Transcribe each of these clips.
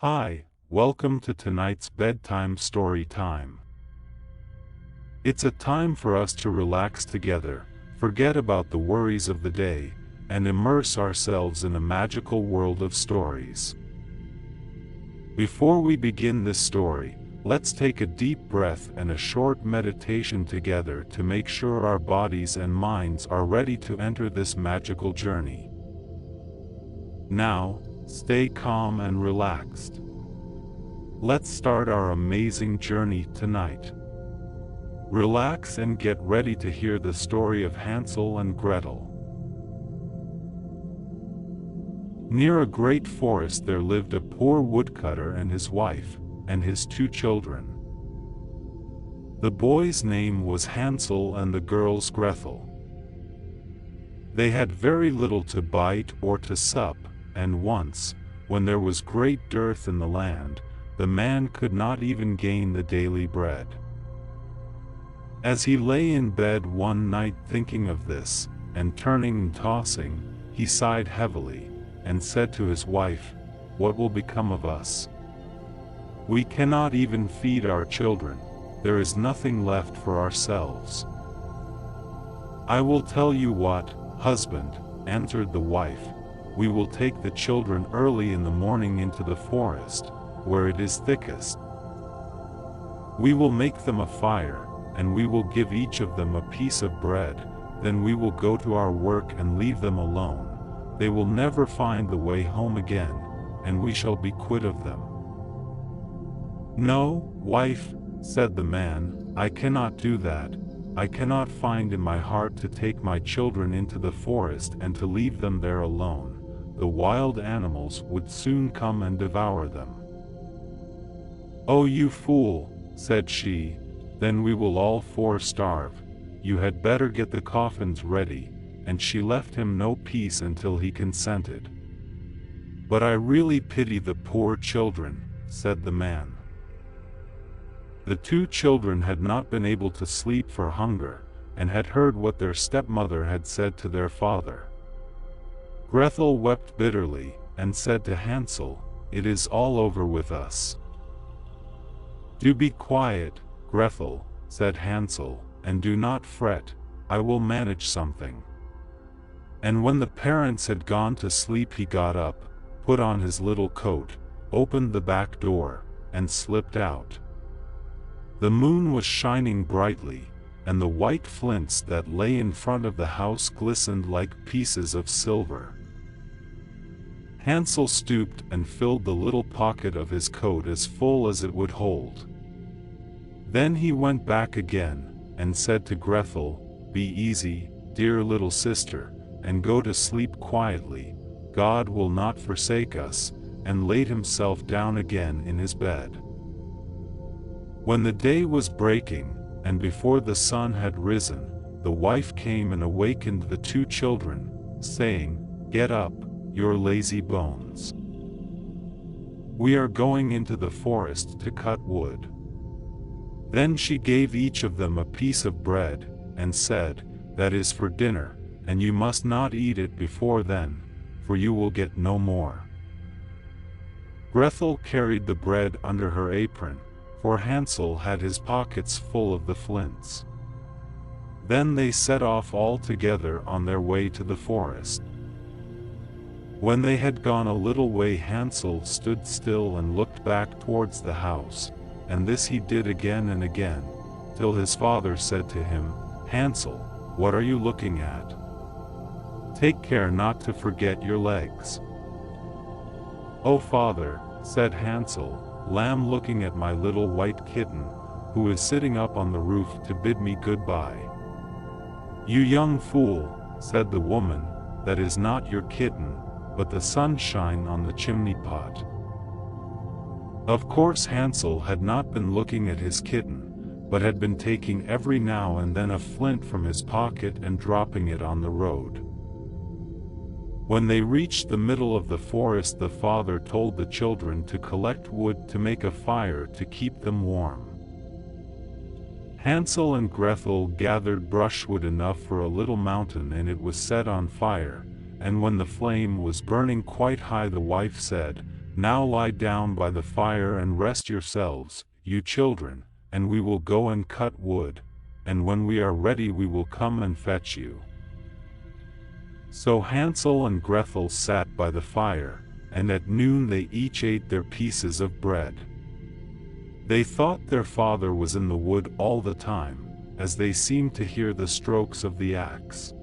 Hi, welcome to tonight's bedtime story time. It's a time for us to relax together, forget about the worries of the day, and immerse ourselves in a magical world of stories. Before we begin this story, let's take a deep breath and a short meditation together to make sure our bodies and minds are ready to enter this magical journey. Now, stay calm and relaxed. Let's start our amazing journey tonight. Relax and get ready to hear the story of Hansel and Gretel. Near a great forest there lived a poor woodcutter and his wife, and his two children. The boy's name was Hansel and the girl's Gretel. They had very little to bite or to sup, and once, when there was great dearth in the land, the man could not even gain the daily bread. As he lay in bed one night thinking of this, and turning and tossing, he sighed heavily, and said to his wife, "What will become of us? We cannot even feed our children, there is nothing left for ourselves." "I will tell you what, husband," answered the wife, "we will take the children early in the morning into the forest, where it is thickest. We will make them a fire, and we will give each of them a piece of bread, then we will go to our work and leave them alone. They will never find the way home again, and we shall be quit of them." "No, wife," said the man, "I cannot do that. I cannot find in my heart to take my children into the forest and to leave them there alone. The wild animals would soon come and devour them." "Oh, you fool," said she, "then we will all four starve. You had better get the coffins ready," and she left him no peace until he consented. "But I really pity the poor children," said the man. The two children had not been able to sleep for hunger, and had heard what their stepmother had said to their father. Gretel wept bitterly, and said to Hansel, "It is all over with us." "Do be quiet, Gretel," said Hansel, "and do not fret, I will manage something." And when the parents had gone to sleep he got up, put on his little coat, opened the back door, and slipped out. The moon was shining brightly, and the white flints that lay in front of the house glistened like pieces of silver. Hansel stooped and filled the little pocket of his coat as full as it would hold. Then he went back again, and said to Gretel, "Be easy, dear little sister, and go to sleep quietly, God will not forsake us," and laid himself down again in his bed. When the day was breaking, and before the sun had risen, the wife came and awakened the two children, saying, "Get up, your lazy bones. We are going into the forest to cut wood." Then she gave each of them a piece of bread, and said, "That is for dinner, and you must not eat it before then, for you will get no more." Gretel carried the bread under her apron, for Hansel had his pockets full of the flints. Then they set off all together on their way to the forest. When they had gone a little way Hansel stood still and looked back towards the house, and this he did again and again, till his father said to him, "Hansel, what are you looking at? Take care not to forget your legs." "Oh, father," said Hansel, "lamb, looking at my little white kitten, who is sitting up on the roof to bid me goodbye." "You young fool," said the woman, "that is not your kitten, but the sunshine on the chimney pot." Of course Hansel had not been looking at his kitten, but had been taking every now and then a flint from his pocket and dropping it on the road. When they reached the middle of the forest the father told the children to collect wood to make a fire to keep them warm. Hansel and Gretel gathered brushwood enough for a little mountain and it was set on fire, and when the flame was burning quite high the wife said, Now lie down by the fire and rest yourselves, you children, and we will go and cut wood, and when we are ready we will come and fetch you." So Hansel and Gretel sat by the fire, and at noon they each ate their pieces of bread. They thought their father was in the wood all the time, as they seemed to hear the strokes of the axe.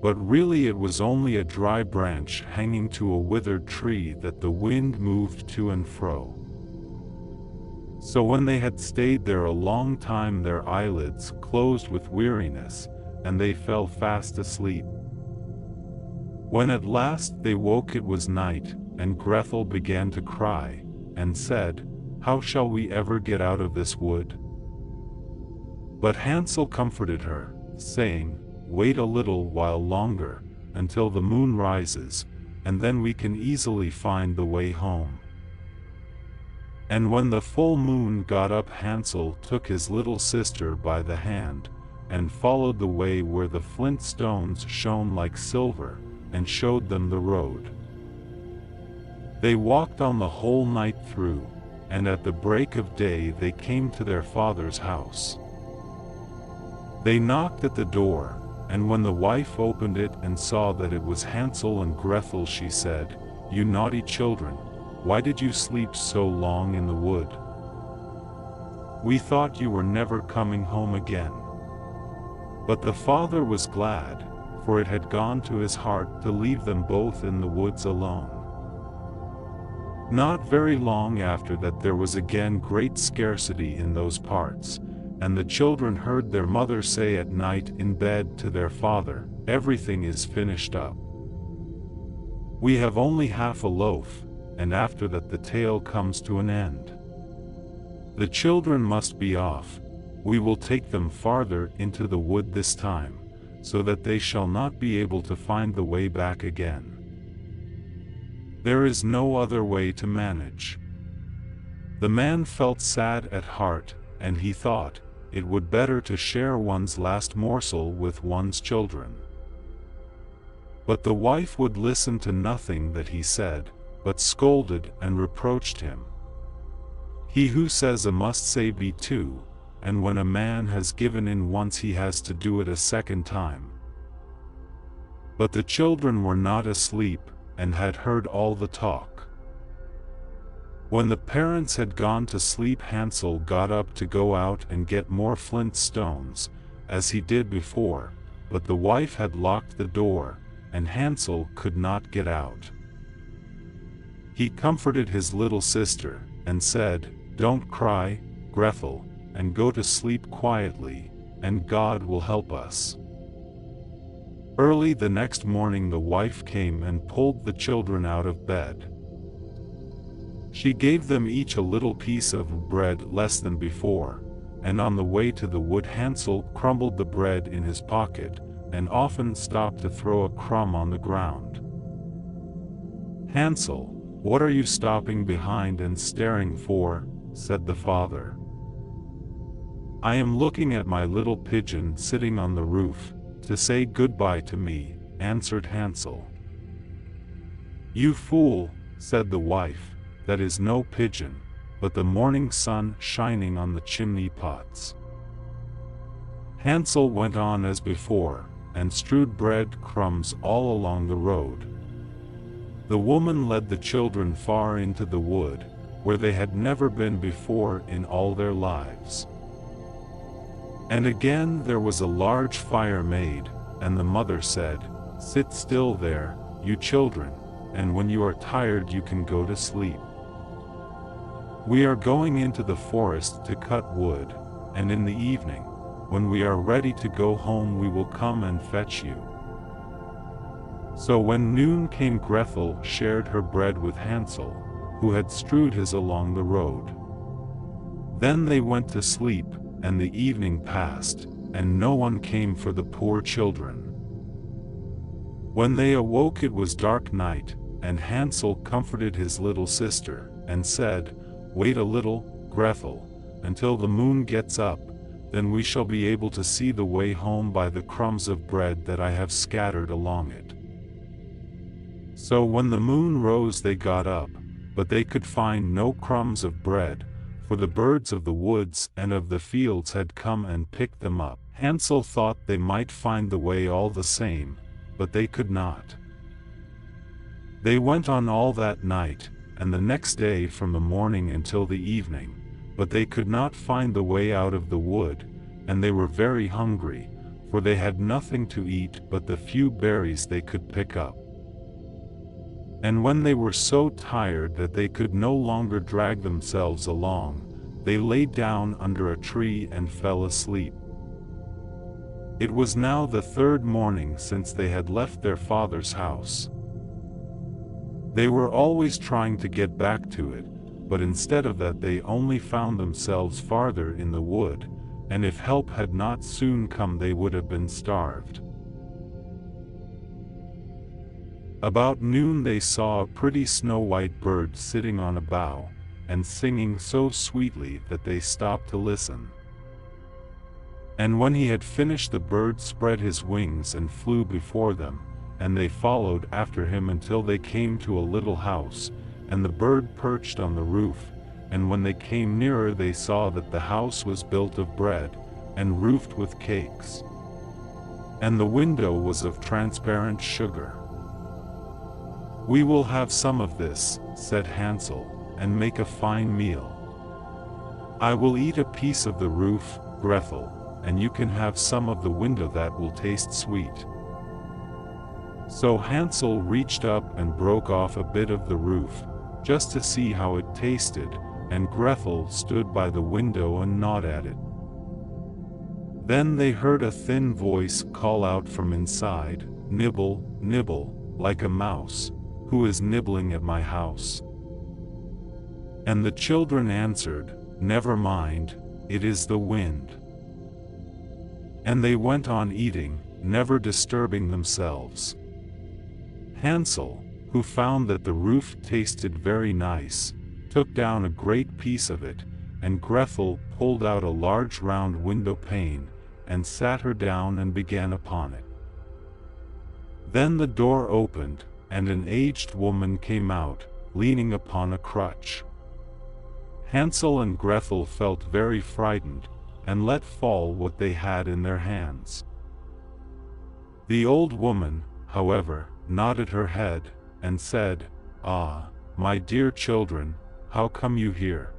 But really it was only a dry branch hanging to a withered tree that the wind moved to and fro. So when they had stayed there a long time their eyelids closed with weariness, and they fell fast asleep. When at last they woke it was night, and Gretel began to cry, and said, "How shall we ever get out of this wood?" But Hansel comforted her, saying, "Wait a little while longer, until the moon rises, and then we can easily find the way home." And when the full moon got up Hansel took his little sister by the hand, and followed the way where the flint stones shone like silver, and showed them the road. They walked on the whole night through, and at the break of day they came to their father's house. They knocked at the door, and when the wife opened it and saw that it was Hansel and Gretel she said, "You naughty children, why did you sleep so long in the wood? We thought you were never coming home again." But the father was glad, for it had gone to his heart to leave them both in the woods alone. Not very long after that there was again great scarcity in those parts, and the children heard their mother say at night in bed to their father, "Everything is finished up. We have only half a loaf, and after that the tale comes to an end. The children must be off. We will take them farther into the wood this time, so that they shall not be able to find the way back again. There is no other way to manage." The man felt sad at heart, and he thought, it would better to share one's last morsel with one's children. But the wife would listen to nothing that he said, but scolded and reproached him. "He who says a must say be two, and when a man has given in once he has to do it a second time." But the children were not asleep, and had heard all the talk. When the parents had gone to sleep Hansel got up to go out and get more flint stones, as he did before, but the wife had locked the door, and Hansel could not get out. He comforted his little sister, and said, "Don't cry, Gretel, and go to sleep quietly, and God will help us." Early the next morning the wife came and pulled the children out of bed. She gave them each a little piece of bread less than before, and on the way to the wood Hansel crumbled the bread in his pocket, and often stopped to throw a crumb on the ground. "Hansel, what are you stopping behind and staring for?" said the father. "I am looking at my little pigeon sitting on the roof, to say goodbye to me," answered Hansel. "You fool," said the wife, "that is no pigeon, but the morning sun shining on the chimney pots." Hansel went on as before, and strewed bread crumbs all along the road. The woman led the children far into the wood, where they had never been before in all their lives. And again there was a large fire made, and the mother said, "Sit still there, you children, and when you are tired you can go to sleep. We are going into the forest to cut wood, and in the evening, when we are ready to go home we will come and fetch you." So when noon came Gretel shared her bread with Hansel, who had strewed his along the road. Then they went to sleep, and the evening passed, and no one came for the poor children. When they awoke it was dark night, and Hansel comforted his little sister, and said, "Wait a little, Gretel, until the moon gets up, then we shall be able to see the way home by the crumbs of bread that I have scattered along it." So when the moon rose they got up, but they could find no crumbs of bread, for the birds of the woods and of the fields had come and picked them up. Hansel thought they might find the way all the same, but they could not. They went on all that night, and the next day from the morning until the evening, but they could not find the way out of the wood, and they were very hungry, for they had nothing to eat but the few berries they could pick up. And when they were so tired that they could no longer drag themselves along, they lay down under a tree and fell asleep. It was now the third morning since they had left their father's house. They were always trying to get back to it, but instead of that they only found themselves farther in the wood, and if help had not soon come they would have been starved. About noon they saw a pretty snow-white bird sitting on a bough, and singing so sweetly that they stopped to listen. And when he had finished the bird spread his wings and flew before them, and they followed after him until they came to a little house, and the bird perched on the roof, and when they came nearer they saw that the house was built of bread, and roofed with cakes. And the window was of transparent sugar. "We will have some of this," said Hansel, "and make a fine meal. I will eat a piece of the roof, Gretel, and you can have some of the window that will taste sweet." So Hansel reached up and broke off a bit of the roof, just to see how it tasted, and Gretel stood by the window and gnawed at it. Then they heard a thin voice call out from inside, "Nibble, nibble, like a mouse, who is nibbling at my house?" And the children answered, "Never mind, it is the wind." And they went on eating, never disturbing themselves. Hansel, who found that the roof tasted very nice, took down a great piece of it, and Gretel pulled out a large round window pane, and sat her down and began upon it. Then the door opened, and an aged woman came out, leaning upon a crutch. Hansel and Gretel felt very frightened, and let fall what they had in their hands. The old woman, however, nodded her head, and said, "Ah, my dear children, how come you here?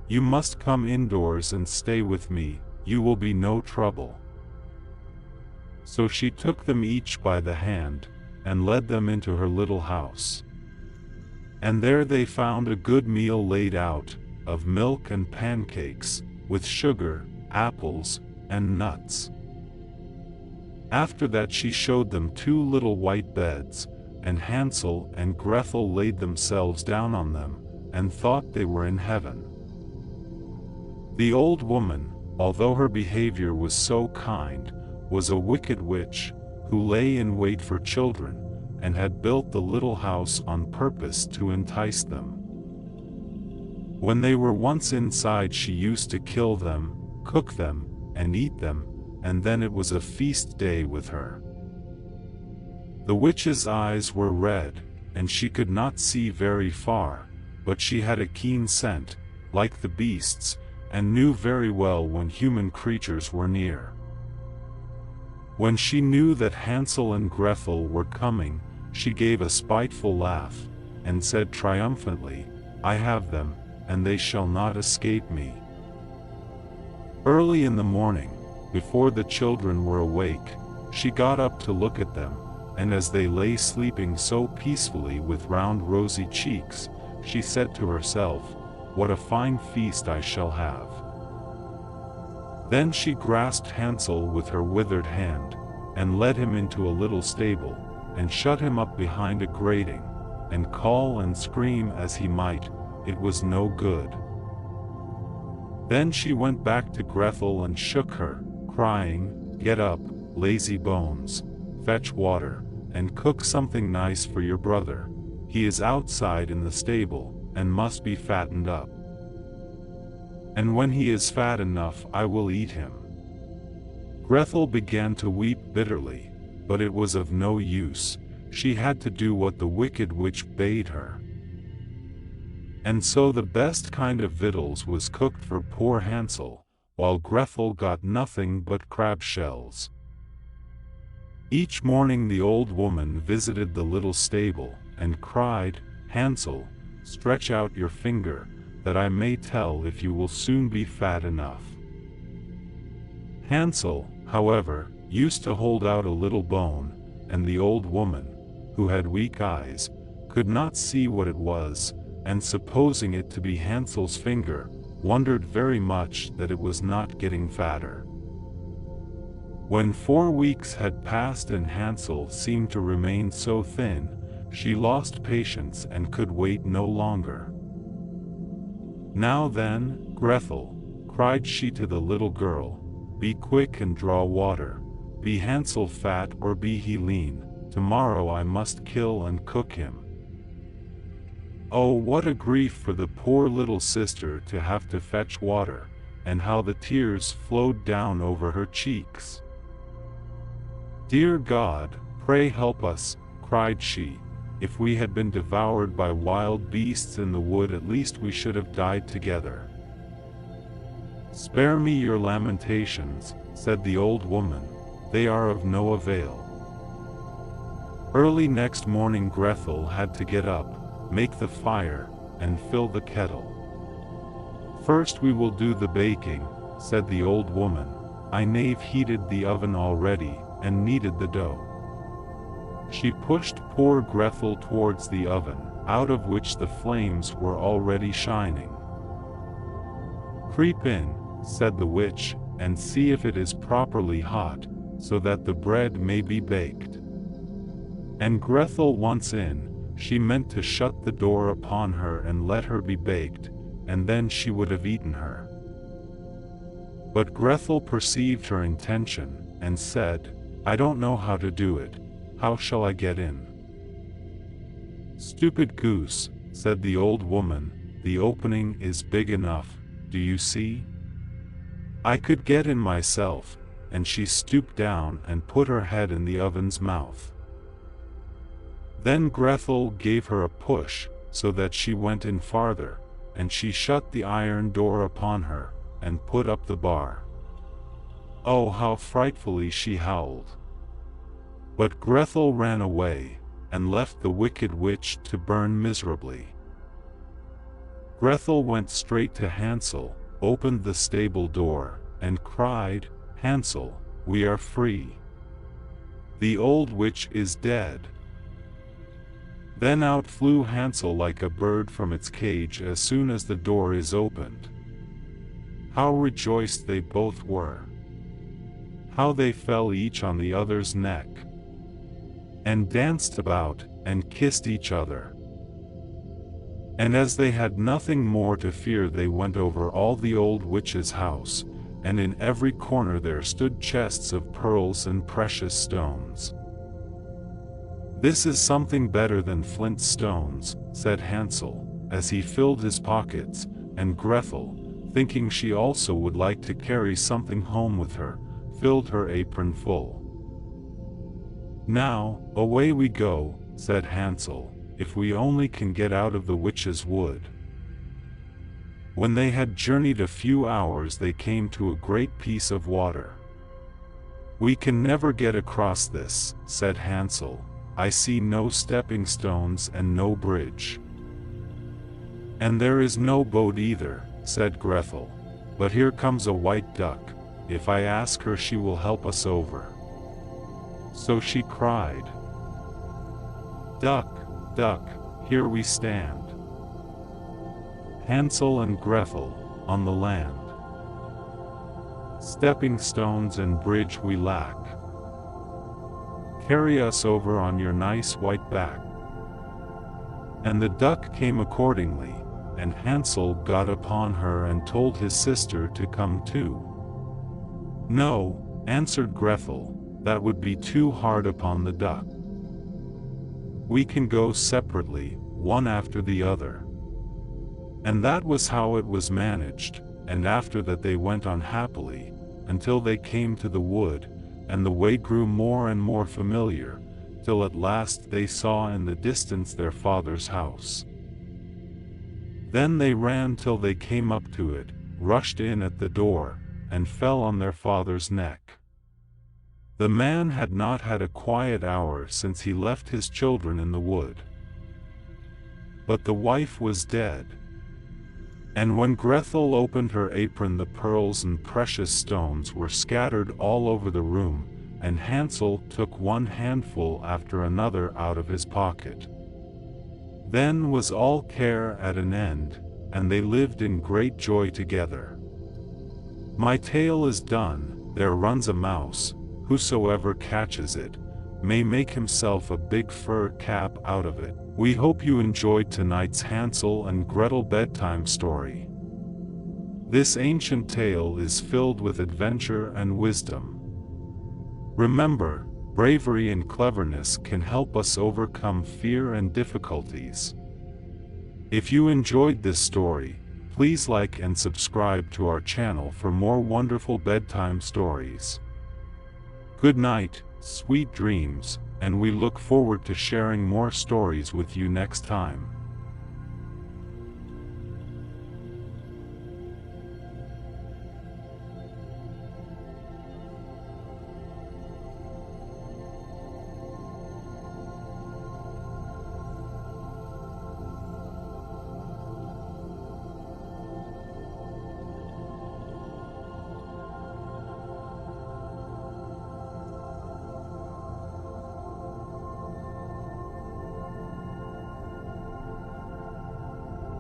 You must come indoors and stay with me, you will be no trouble." So she took them each by the hand, and led them into her little house. And there they found a good meal laid out, of milk and pancakes, with sugar, apples, and nuts. After that she showed them two little white beds, and Hansel and Gretel laid themselves down on them, and thought they were in heaven. The old woman, although her behavior was so kind, was a wicked witch, who lay in wait for children, and had built the little house on purpose to entice them. When they were once inside she used to kill them, cook them, and eat them, and then it was a feast day with her. The witch's eyes were red, and she could not see very far, but she had a keen scent, like the beasts, and knew very well when human creatures were near. When she knew that Hansel and Gretel were coming, she gave a spiteful laugh, and said triumphantly, "I have them, and they shall not escape me." Early in the morning, before the children were awake, she got up to look at them, and as they lay sleeping so peacefully with round rosy cheeks, she said to herself, "What a fine feast I shall have." Then she grasped Hansel with her withered hand, and led him into a little stable, and shut him up behind a grating, and call and scream as he might, it was no good. Then she went back to Gretel and shook her, crying, "Get up, lazy bones, fetch water, and cook something nice for your brother. He is outside in the stable, and must be fattened up. And when he is fat enough I will eat him." Gretel began to weep bitterly, but it was of no use, she had to do what the wicked witch bade her. And so the best kind of victuals was cooked for poor Hansel, while Gretel got nothing but crab shells. Each morning the old woman visited the little stable, and cried, "Hansel, stretch out your finger, that I may tell if you will soon be fat enough." Hansel, however, used to hold out a little bone, and the old woman, who had weak eyes, could not see what it was, and supposing it to be Hansel's finger, wondered very much that it was not getting fatter. When 4 weeks had passed and Hansel seemed to remain so thin, she lost patience and could wait no longer. "Now then, Gretel," cried she to the little girl, "be quick and draw water. Be Hansel fat or be he lean, tomorrow I must kill and cook him." Oh, what a grief for the poor little sister to have to fetch water, and how the tears flowed down over her cheeks. "Dear God, pray help us," cried she. "If we had been devoured by wild beasts in the wood, at least we should have died together." "Spare me your lamentations," said the old woman, "they are of no avail." Early next morning Gretel had to get up, make the fire, and fill the kettle. "First we will do the baking," said the old woman. "I've heated the oven already, and kneaded the dough." She pushed poor Gretel towards the oven, out of which the flames were already shining. "Creep in," said the witch, "and see if it is properly hot, so that the bread may be baked." And Gretel once in, she meant to shut the door upon her and let her be baked, and then she would have eaten her. But Gretel perceived her intention, and said, "I don't know how to do it. How shall I get in?" "Stupid goose," said the old woman, "the opening is big enough, do you see? I could get in myself," and she stooped down and put her head in the oven's mouth. Then Gretel gave her a push, so that she went in farther, and she shut the iron door upon her, and put up the bar. Oh, how frightfully she howled! But Gretel ran away, and left the wicked witch to burn miserably. Gretel went straight to Hansel, opened the stable door, and cried, "Hansel, we are free. The old witch is dead." Then out flew Hansel like a bird from its cage as soon as the door is opened. How rejoiced they both were! How they fell each on the other's neck, and danced about, and kissed each other. And as they had nothing more to fear, they went over all the old witch's house, and in every corner there stood chests of pearls and precious stones. "This is something better than flint stones," said Hansel, as he filled his pockets, and Gretel, thinking she also would like to carry something home with her, filled her apron full. "Now, away we go," said Hansel, "if we only can get out of the witch's wood." When they had journeyed a few hours, they came to a great piece of water. "We can never get across this," said Hansel. "I see no stepping stones and no bridge." "And there is no boat either," said Gretel. "But here comes a white duck. If I ask her, she will help us over." So she cried, "Duck, duck, here we stand. Hansel and Gretel, on the land. Stepping stones and bridge we lack. Carry us over on your nice white back." And the duck came accordingly, and Hansel got upon her and told his sister to come too. "No," answered Gretel, "that would be too hard upon the duck. We can go separately, one after the other." And that was how it was managed, and after that they went on happily, until they came to the wood, and the way grew more and more familiar, till at last they saw in the distance their father's house. Then they ran till they came up to it, rushed in at the door, and fell on their father's neck. The man had not had a quiet hour since he left his children in the wood. But the wife was dead. And when Gretel opened her apron, the pearls and precious stones were scattered all over the room, and Hansel took one handful after another out of his pocket. Then was all care at an end, and they lived in great joy together. My tale is done. There runs a mouse, whosoever catches it, may make himself a big fur cap out of it. We hope you enjoyed tonight's Hansel and Gretel bedtime story. This ancient tale is filled with adventure and wisdom. Remember, bravery and cleverness can help us overcome fear and difficulties. If you enjoyed this story, please like and subscribe to our channel for more wonderful bedtime stories. Good night, sweet dreams, and we look forward to sharing more stories with you next time.